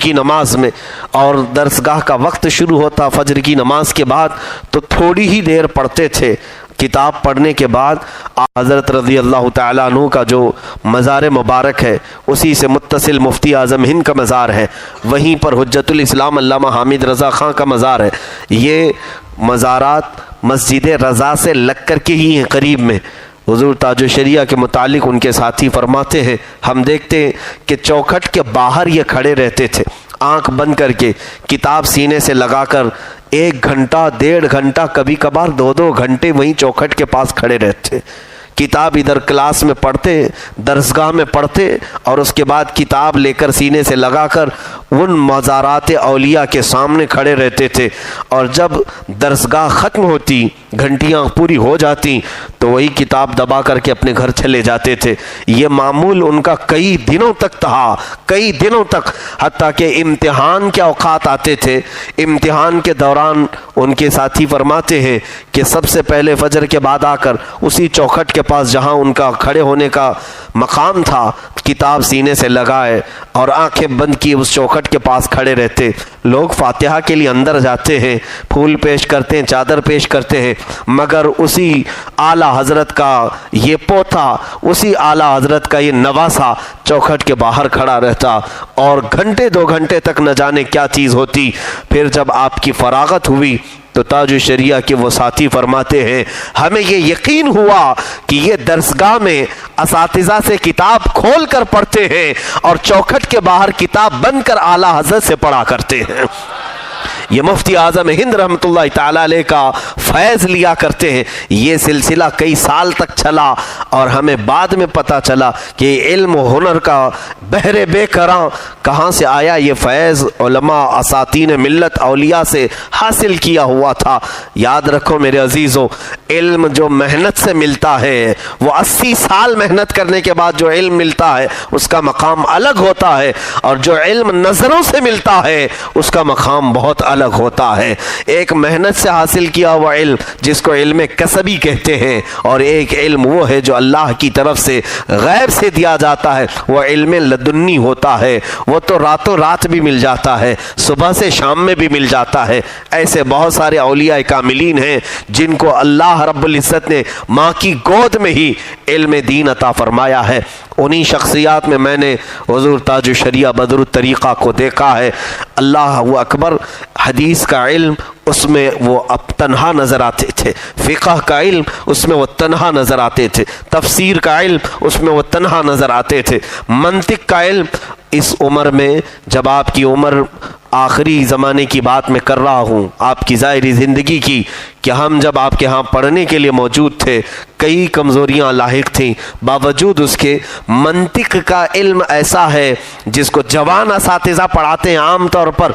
کی نماز میں، اور درسگاہ کا وقت شروع ہوتا فجر کی نماز کے بعد تو تھوڑی ہی دیر پڑھتے تھے۔ کتاب پڑھنے کے بعد حضرت رضی اللہ تعالیٰ عنہ کا جو مزار مبارک ہے اسی سے متصل مفتی اعظم ہند کا مزار ہے، وہیں پر حجت الاسلام علامہ حامد رضا خان کا مزار ہے۔ یہ مزارات مسجد رضا سے لگ کر کے ہی ہیں قریب میں۔ حضور تاج الشریعہ کے متعلق ان کے ساتھی فرماتے ہیں، ہم دیکھتے ہیں کہ چوکھٹ کے باہر یہ کھڑے رہتے تھے، آنکھ بند کر کے کتاب سینے سے لگا کر 1 گھنٹہ 1.5 گھنٹہ کبھی کبھار 2 گھنٹے وہیں چوکھٹ کے پاس کھڑے رہتے، کتاب ادھر کلاس میں پڑھتے، درسگاہ میں پڑھتے، اور اس کے بعد کتاب لے کر سینے سے لگا کر ان مزارات اولیاء کے سامنے کھڑے رہتے تھے، اور جب درسگاہ ختم ہوتی، گھنٹیاں پوری ہو جاتی تو وہی کتاب دبا کر کے اپنے گھر چلے جاتے تھے۔ یہ معمول ان کا کئی دنوں تک تھا، کئی دنوں تک، حتیٰ کہ امتحان کے اوقات آتے تھے، امتحان کے دوران ان کے ساتھی فرماتے ہیں کہ سب سے پہلے فجر کے بعد آ کر اسی چوکھٹ کے پاس جہاں ان کا کھڑے ہونے کا مقام تھا کتاب سینے سے لگائے اور آنکھیں بند کی اس چوکھٹ کے پاس کھڑے رہتے۔ لوگ فاتحہ کے لیے اندر جاتے ہیں، پھول پیش کرتے ہیں، چادر پیش کرتے ہیں، مگر اسی اعلیٰ حضرت کا یہ پوتا، اسی اعلیٰ حضرت کا یہ نواسا چوکھٹ کے باہر کھڑا رہتا، اور گھنٹے 2 گھنٹے تک نہ جانے کیا چیز ہوتی۔ پھر جب آپ کی فراغت ہوئی تو تاج الشریعہ کے وہ ساتھی فرماتے ہیں، ہمیں یہ یقین ہوا کہ یہ درسگاہ میں اساتذہ سے کتاب کھول کر پڑھتے ہیں اور چوکھٹ کے باہر کتاب بند کر اعلیٰ حضرت سے پڑھا کرتے ہیں۔ یہ مفتی اعظم ہند رحمۃ اللہ تعالیٰ علیہ کا فیض لیا کرتے ہیں۔ یہ سلسلہ کئی سال تک چلا اور ہمیں بعد میں پتہ چلا کہ علم و ہنر کا بحر بے کراں کہاں سے آیا۔ یہ فیض علماء اساتین ملت اولیاء سے حاصل کیا ہوا تھا۔ یاد رکھو میرے عزیزوں، علم جو محنت سے ملتا ہے، وہ 80 سال محنت کرنے کے بعد جو علم ملتا ہے اس کا مقام الگ ہوتا ہے، اور جو علم نظروں سے ملتا ہے اس کا مقام بہت الگ ہوتا ہے۔ ایک محنت سے حاصل کیا ہوا علم جس کو علم کسبی کہتے ہیں، اور ایک علم وہ ہے جو اللہ کی طرف سے غیب سے دیا جاتا ہے، وہ علم لدنی ہوتا ہے، وہ تو راتوں رات بھی مل جاتا ہے، صبح سے شام میں بھی مل جاتا ہے۔ ایسے بہت سارے اولیاء کاملین ہیں جن کو اللہ رب العزت نے ماں کی گود میں ہی علم دین عطا فرمایا ہے۔ انہی شخصیات میں میں نے حضور تاج الشریعہ بدر الطریقہ کو دیکھا ہے۔ اللہ اکبر، حدیث کا علم اس میں وہ اب تنہا نظر آتے تھے، فقہ کا علم اس میں وہ تنہا نظر آتے تھے، تفسیر کا علم اس میں وہ تنہا نظر آتے تھے، منطق کا علم اس عمر میں، جب آپ کی عمر آخری زمانے کی بات میں کر رہا ہوں، آپ کی ظاہری زندگی کی، کہ ہم جب آپ کے ہاں پڑھنے کے لیے موجود تھے کئی کمزوریاں لاحق تھیں، باوجود اس کے منطق کا علم ایسا ہے جس کو جوان اساتذہ پڑھاتے ہیں عام طور پر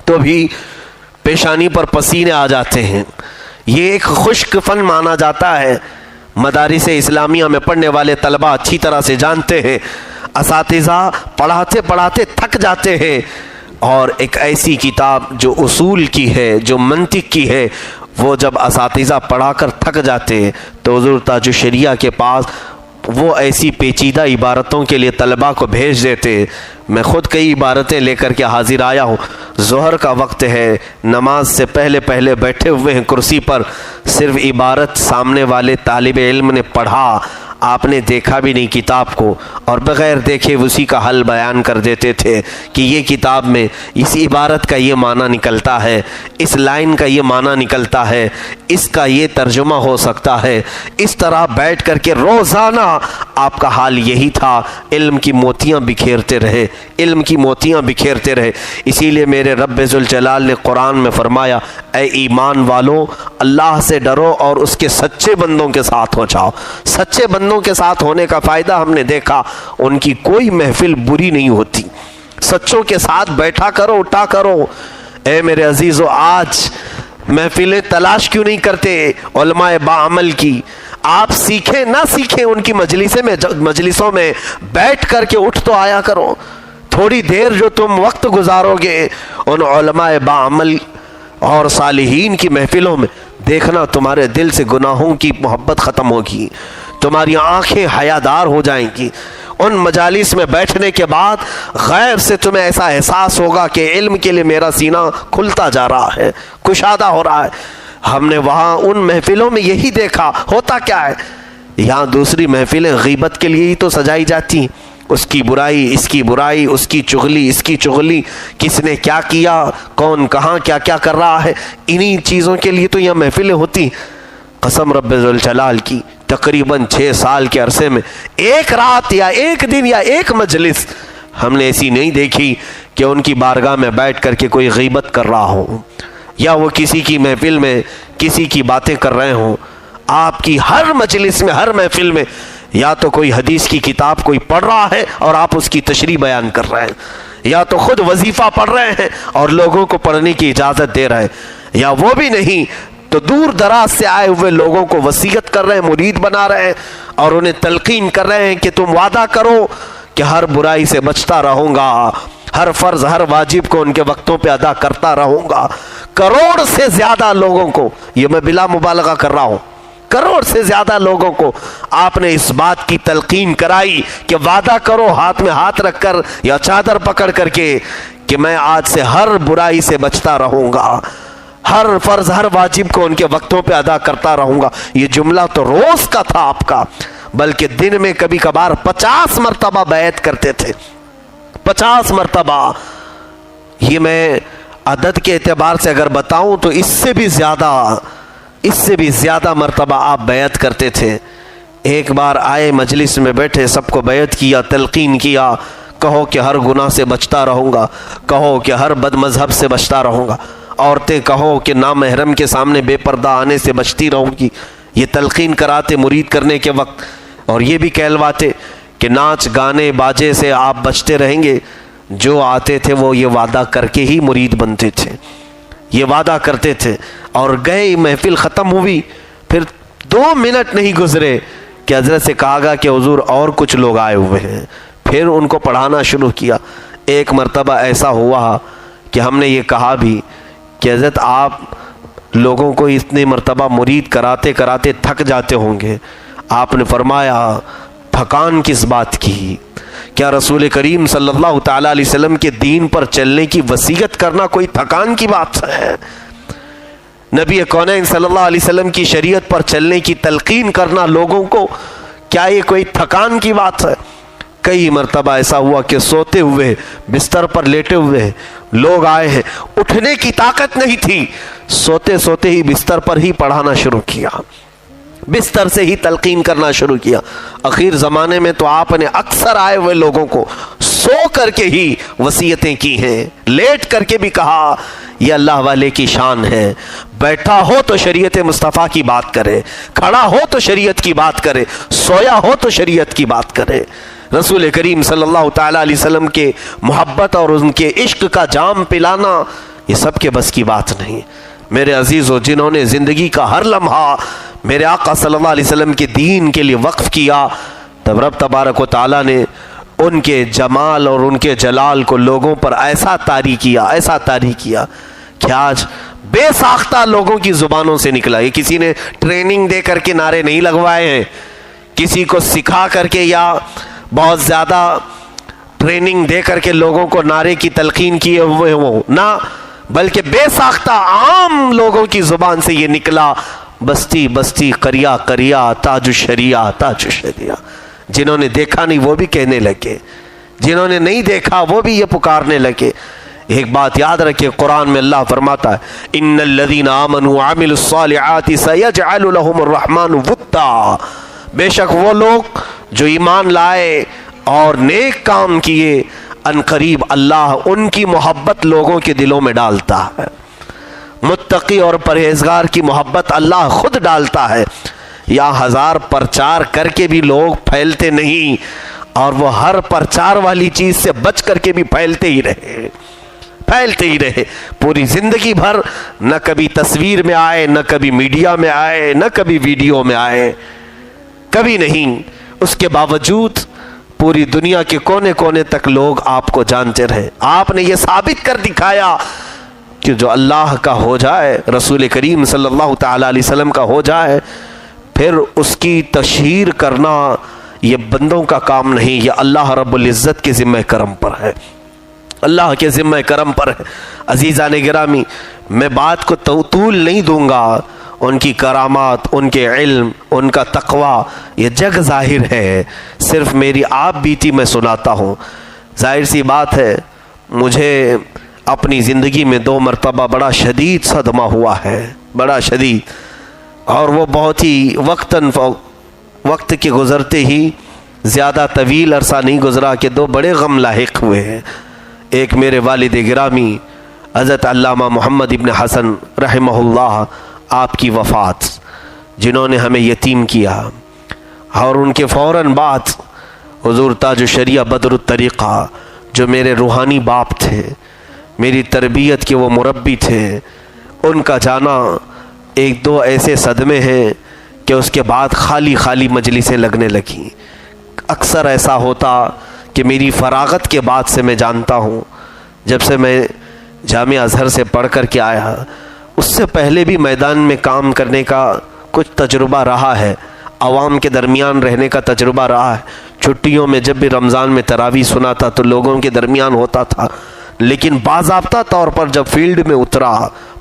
تو بھی پیشانی پر پسینے آ جاتے ہیں۔ یہ ایک خشک فن مانا جاتا ہے۔ مدارس اسلامیہ میں پڑھنے والے طلبہ اچھی طرح سے جانتے ہیں، اساتذہ پڑھاتے پڑھاتے تھک جاتے ہیں، اور ایک ایسی کتاب جو اصول کی ہے، جو منطق کی ہے، وہ جب اساتذہ پڑھا کر تھک جاتے ہیں تو حضور تاج الشریعہ کے پاس وہ ایسی پیچیدہ عبارتوں کے لیے طلبہ کو بھیج دیتے ہیں۔ میں خود کئی عبارتیں لے کر کے حاضر آیا ہوں۔ ظہر کا وقت ہے، نماز سے پہلے بیٹھے ہوئے ہیں کرسی پر، صرف عبارت سامنے والے طالب علم نے پڑھا، آپ نے دیکھا بھی نہیں کتاب کو، اور بغیر دیکھے اسی کا حل بیان کر دیتے تھے کہ یہ کتاب میں اس عبارت کا یہ معنی نکلتا ہے، اس لائن کا یہ معنی نکلتا ہے، اس کا یہ ترجمہ ہو سکتا ہے۔ اس طرح بیٹھ کر کے روزانہ آپ کا حال یہی تھا، علم کی موتیاں بکھیرتے رہے، علم کی موتیاں بکھیرتے رہے۔ اسی لیے میرے رب ذوالجلال نے قرآن میں فرمایا، اے ایمان والو، اللہ سے ڈرو اور اس کے سچے بندوں کے ساتھ ہو جاؤ۔ سچے بندوں کے ساتھ ہونے کا فائدہ ہم نے دیکھا، ان کی کوئی محفل بری نہیں ہوتی، سچوں کے ساتھ بیٹھا کرو، اٹھا کرو۔ اے میرے عزیزو، آج محفلیں تلاش کیوں نہیں کرتے علماء باعمل کی؟ آپ سیکھیں نہ سیکھیں ان کی مجلسوں میں بیٹھ کر کے اٹھ تو آیا کرو۔ تھوڑی دیر جو تم وقت گزارو گے ان علماء باعمل اور صالحین کی محفلوں میں، دیکھنا تمہارے دل سے گناہوں کی محبت ختم ہوگی، تمہاری آنکھیں حیادار ہو جائیں گی۔ ان مجالس میں بیٹھنے کے بعد غیب سے تمہیں ایسا احساس ہوگا کہ علم کے لیے میرا سینہ کھلتا جا رہا ہے، کشادہ ہو رہا ہے۔ ہم نے وہاں ان محفلوں میں یہی دیکھا۔ ہوتا کیا ہے، یہاں دوسری محفلیں غیبت کے لیے ہی تو سجائی جاتی ہیں، اس کی برائی، اس کی برائی، اس کی چغلی، اس کی چغلی، کس نے کیا کیا، کون کہاں کیا کیا کر رہا ہے، انہی چیزوں کے لیے تو یہاں محفلیں ہوتی۔ قسم رب ذوالجلال کی، تقریباً 6 سال کے عرصے میں ایک رات یا ایک دن یا ایک مجلس ہم نے ایسی نہیں دیکھی کہ ان کی بارگاہ میں بیٹھ کر کے کوئی غیبت کر رہا ہو یا وہ کسی کی محفل میں کسی کی باتیں کر رہے ہوں۔ آپ کی ہر مجلس میں، ہر محفل میں یا تو کوئی حدیث کی کتاب کوئی پڑھ رہا ہے اور آپ اس کی تشریح بیان کر رہے ہیں، یا تو خود وظیفہ پڑھ رہے ہیں اور لوگوں کو پڑھنے کی اجازت دے رہے ہیں، یا وہ بھی نہیں تو دور دراز سے آئے ہوئے لوگوں کو وصیت کر رہے ہیں، مرید بنا رہے ہیں اور انہیں تلقین کر رہے ہیں کہ تم وعدہ کرو کہ ہر برائی سے بچتا رہوں گا، ہر فرض ہر واجب کو ان کے وقتوں پہ ادا کرتا رہوں گا۔ کروڑ سے زیادہ لوگوں کو، یہ میں بلا مبالغہ کر رہا ہوں، کروڑ سے زیادہ لوگوں کو آپ نے اس بات کی تلقین کرائی کہ وعدہ کرو ہاتھ میں ہاتھ رکھ کر یا چادر پکڑ کر کے کہ میں آج سے ہر برائی سے بچتا رہوں گا، ہر فرض ہر واجب کو ان کے وقتوں پہ ادا کرتا رہوں گا۔ یہ جملہ تو روز کا تھا آپ کا، بلکہ دن میں کبھی کبھار 50 مرتبہ بیعت کرتے تھے، 50 مرتبہ۔ یہ میں عدد کے اعتبار سے اگر بتاؤں تو اس سے بھی زیادہ مرتبہ آپ بیعت کرتے تھے۔ ایک بار آئے مجلس میں بیٹھے، سب کو بیعت کیا، تلقین کیا، کہو کہ ہر گناہ سے بچتا رہوں گا، کہو کہ ہر بد مذہب سے بچتا رہوں گا، عورتیں کہو کہ نامحرم کے سامنے بے پردہ آنے سے بچتی رہوں گی۔ یہ تلقین کراتے مرید کرنے کے وقت، اور یہ بھی کہلواتے کہ ناچ گانے باجے سے آپ بچتے رہیں گے۔ جو آتے تھے وہ یہ وعدہ کر کے ہی مرید بنتے تھے، یہ وعدہ کرتے تھے، اور گئے محفل ختم ہوئی، پھر 2 منٹ نہیں گزرے کہ حضرت سے کہا گا کہ حضور اور کچھ لوگ آئے ہوئے ہیں، پھر ان کو پڑھانا شروع کیا۔ ایک مرتبہ ایسا ہوا کہ ہم نے یہ کہا بھی کہ حضرت آپ لوگوں کو اتنے مرتبہ مرید کراتے کراتے تھک جاتے ہوں گے۔ آپ نے فرمایا تھکان کس بات کی؟ کیا رسول کریم صلی اللہ تعالیٰ علیہ وسلم کے دین پر چلنے کی وصیت کرنا کوئی تھکان کی بات ہے؟ نبی کونین صلی اللہ علیہ وسلم کی شریعت پر چلنے کی تلقین کرنا لوگوں کو، کیا یہ کوئی تھکان کی بات ہے؟ کئی مرتبہ ایسا ہوا کہ سوتے ہوئے بستر پر لیٹے ہوئے لوگ آئے ہیں، اٹھنے کی طاقت نہیں تھی، سوتے سوتے ہی بستر پر ہی پڑھانا شروع کیا، بستر سے ہی تلقین کرنا شروع کیا۔ اخیر زمانے میں تو آپ نے اکثر آئے ہوئے لوگوں کو سو کر کے ہی وصیتیں کی ہیں، لیٹ کر کے بھی کہا یہ اللہ والے کی شان ہے، بیٹھا ہو تو شریعت مصطفیٰ کی بات کرے، کھڑا ہو تو شریعت کی بات کرے، سویا ہو تو شریعت کی بات کرے۔ رسول کریم صلی اللہ تعالیٰ علیہ وسلم کے محبت اور ان کے عشق کا جام پلانا یہ سب کے بس کی بات نہیں۔ میرے عزیزو، جنہوں نے زندگی کا ہر لمحہ میرے آقا صلی اللہ علیہ وسلم کے دین کے لیے وقف کیا، تب رب تبارک و تعالیٰ نے ان کے جمال اور ان کے جلال کو لوگوں پر ایسا طاری کیا کہ آج بے ساختہ لوگوں کی زبانوں سے نکلا۔ یہ کسی نے ٹریننگ دے کر کے نعرے نہیں لگوائے ہیں، کسی کو سکھا کر کے یا بہت زیادہ ٹریننگ دے کر کے لوگوں کو نعرے کی تلقین کیے ہوئے ہوں، نہ، بلکہ بے ساختہ عام لوگوں کی زبان سے یہ نکلا، بستی بستی قریہ قریہ تاج الشریعہ تاج الشریعہ۔ جنہوں نے دیکھا نہیں وہ بھی کہنے لگے، جنہوں نے نہیں دیکھا وہ بھی یہ پکارنے لگے۔ ایک بات یاد رکھیں، قرآن میں اللہ فرماتا ہے ان الذین آمنوا وعملوا الصالحات سیجعل لهم الرحمن ودا، بے شک وہ لوگ جو ایمان لائے اور نیک کام کیے، ان قریب اللہ ان کی محبت لوگوں کے دلوں میں ڈالتا ہے۔ متقی اور پرہیزگار کی محبت اللہ خود ڈالتا ہے۔ یا 1000 پرچار کر کے بھی لوگ پھیلتے نہیں، اور وہ ہر پرچار والی چیز سے بچ کر کے بھی پھیلتے ہی رہے پوری زندگی بھر، نہ کبھی تصویر میں آئے، نہ کبھی میڈیا میں آئے، نہ کبھی ویڈیو میں آئے، کبھی نہیں۔ اس کے باوجود پوری دنیا کے کونے کونے تک لوگ آپ کو جانتے رہے۔ آپ نے یہ ثابت کر دکھایا کہ جو اللہ کا ہو جائے، رسول کریم صلی اللہ تعالیٰ علیہ وسلم کا ہو جائے، پھر اس کی تشہیر کرنا یہ بندوں کا کام نہیں، یہ اللہ رب العزت کے ذمہ کرم پر ہے، اللہ کے ذمہ کرم پر ہے۔ عزیزان گرامی، میں بات کو طول نہیں دوں گا، ان کی کرامات، ان کے علم، ان کا تقوی یہ جگ ظاہر ہے، صرف میری آپ بیتی میں سناتا ہوں۔ ظاہر سی بات ہے، مجھے اپنی زندگی میں 2 مرتبہ بڑا شدید صدمہ ہوا ہے، بڑا شدید، اور وہ بہت ہی وقت کے گزرتے ہی زیادہ طویل عرصہ نہیں گزرا کہ 2 بڑے غم لاحق ہوئے ہیں۔ ایک میرے والد گرامی حضرت علامہ محمد ابن حسن رحمہ اللہ، آپ کی وفات، جنہوں نے ہمیں یتیم کیا، اور ان کے فوراً بعد حضور تاج الشریعہ بدر الطریقہ، جو میرے روحانی باپ تھے، میری تربیت کے وہ مربی تھے، ان کا جانا 1-2 ایسے صدمے ہیں کہ اس کے بعد خالی خالی مجلسیں لگنے لگیں۔ اکثر ایسا ہوتا کہ میری فراغت کے بعد سے میں جانتا ہوں، جب سے میں جامعہ ازہر سے پڑھ کر کے آیا، اس سے پہلے بھی میدان میں کام کرنے کا کچھ تجربہ رہا ہے، عوام کے درمیان رہنے کا تجربہ رہا ہے، چھٹیوں میں جب بھی رمضان میں تراویح سنا تھا تو لوگوں کے درمیان ہوتا تھا، لیکن باضابطہ طور پر جب فیلڈ میں اترا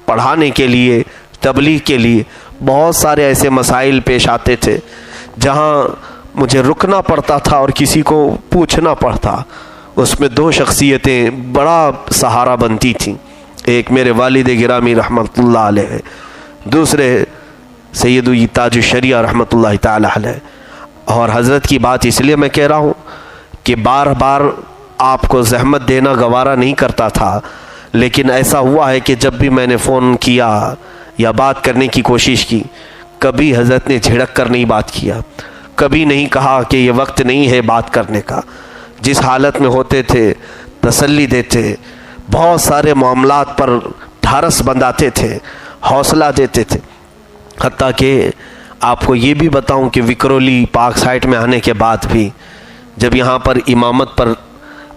پڑھانے کے لیے، تبلیغ کے لیے، بہت سارے ایسے مسائل پیش آتے تھے جہاں مجھے رکنا پڑتا تھا اور کسی کو پوچھنا پڑتا۔ اس میں 2 شخصیتیں بڑا سہارا بنتی تھیں، ایک میرے والد گرامی رحمۃ اللہ علیہ، دوسرے سید تاج الشریعہ رحمۃ اللہ تعالی علیہ۔ اور حضرت کی بات اس لیے میں کہہ رہا ہوں کہ بار بار آپ کو زحمت دینا گوارا نہیں کرتا تھا، لیکن ایسا ہوا ہے کہ جب بھی میں نے فون کیا یا بات کرنے کی کوشش کی، کبھی حضرت نے جھڑک کر نہیں بات کیا، کبھی نہیں کہا کہ یہ وقت نہیں ہے بات کرنے کا۔ جس حالت میں ہوتے تھے تسلی دیتے، بہت سارے معاملات پر ڈھارس بندھاتے تھے، حوصلہ دیتے تھے۔ حتیٰ کہ آپ کو یہ بھی بتاؤں کہ وکرولی پاک سائٹ میں آنے کے بعد بھی جب یہاں پر امامت پر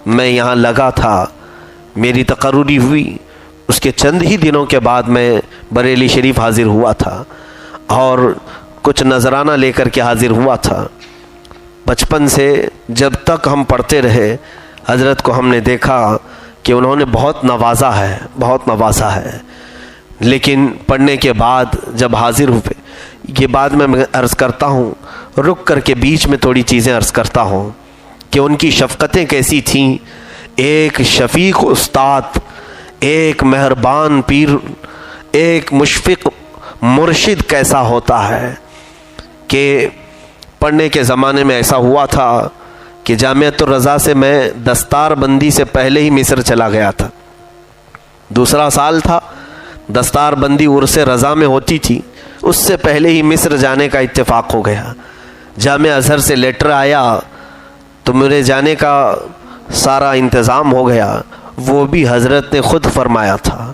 میں یہاں لگا تھا، میری تقرری ہوئی، اس کے چند ہی دنوں کے بعد میں بریلی شریف حاضر ہوا تھا اور کچھ نذرانہ لے کر کے حاضر ہوا تھا۔ بچپن سے جب تک ہم پڑھتے رہے، حضرت کو ہم نے دیکھا کہ انہوں نے بہت نوازا ہے، لیکن پڑھنے کے بعد جب حاضر ہوئے، یہ بات میں عرض کرتا ہوں، رک کر کے بیچ میں تھوڑی چیزیں عرض کرتا ہوں کہ ان کی شفقتیں کیسی تھیں۔ ایک شفیق استاد، ایک مہربان پیر، ایک مشفق مرشد کیسا ہوتا ہے کہ پڑھنے کے زمانے میں ایسا ہوا تھا کہ جامعۃ الرضا سے میں دستار بندی سے پہلے ہی مصر چلا گیا تھا۔ 2 سال تھا، دستار بندی عرس رضا میں ہوتی تھی، اس سے پہلے ہی مصر جانے کا اتفاق ہو گیا۔ جامعہ ازہر سے لیٹر آیا تو میرے جانے کا سارا انتظام ہو گیا، وہ بھی حضرت نے خود فرمایا تھا۔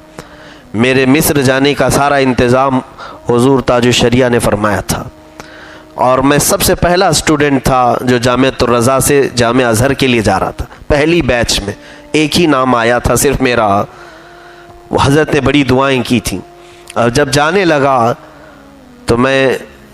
میرے مصر جانے کا سارا انتظام حضور تاج الشریعہ نے فرمایا تھا، اور میں سب سے پہلا اسٹوڈنٹ تھا جو جامعۃ الرضا سے جامعہ ازہر کے لیے جا رہا تھا۔ پہلی بیچ میں ایک ہی نام آیا تھا، صرف میرا۔ حضرت نے بڑی دعائیں کی تھیں، اور جب جانے لگا تو میں